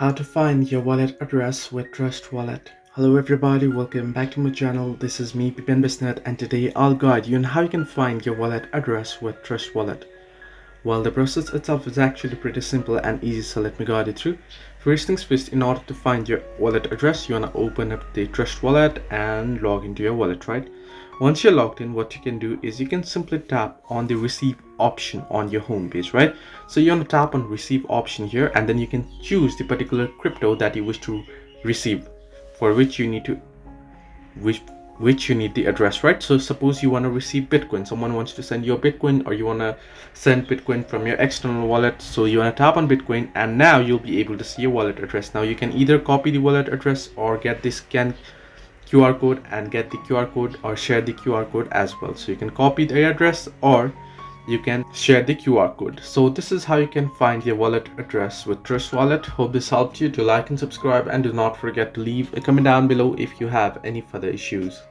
How to find your wallet address with Trust Wallet. Hello everybody, welcome back to my channel. This is me, Pipian Bisnet, and today I'll guide you on how you can find your wallet address with Trust Wallet. Well, the process itself is actually pretty simple and easy, so let me guide you through. First things first, in order to find your wallet address, you want to open up the Trust Wallet and log into your wallet, right? Once you're logged in, what you can do is you can simply tap on the receive option on your home page, right? So you want to tap on receive option here, and then you can choose the particular crypto that you wish to receive, for which you need to which you need the address, right? So suppose you want to receive Bitcoin, someone wants to send you a Bitcoin, or you want to send Bitcoin from your external wallet. So you want to tap on Bitcoin, and now you'll be able to see your wallet address. Now you can either copy the wallet address or get the scan QR code and get the QR code, or share the QR code as well. So you can copy the address or you can share the QR code. So this is how you can find your wallet address with Trust Wallet. Hope this helped you. Do like and subscribe, and do not forget to leave a comment down below if you have any further issues.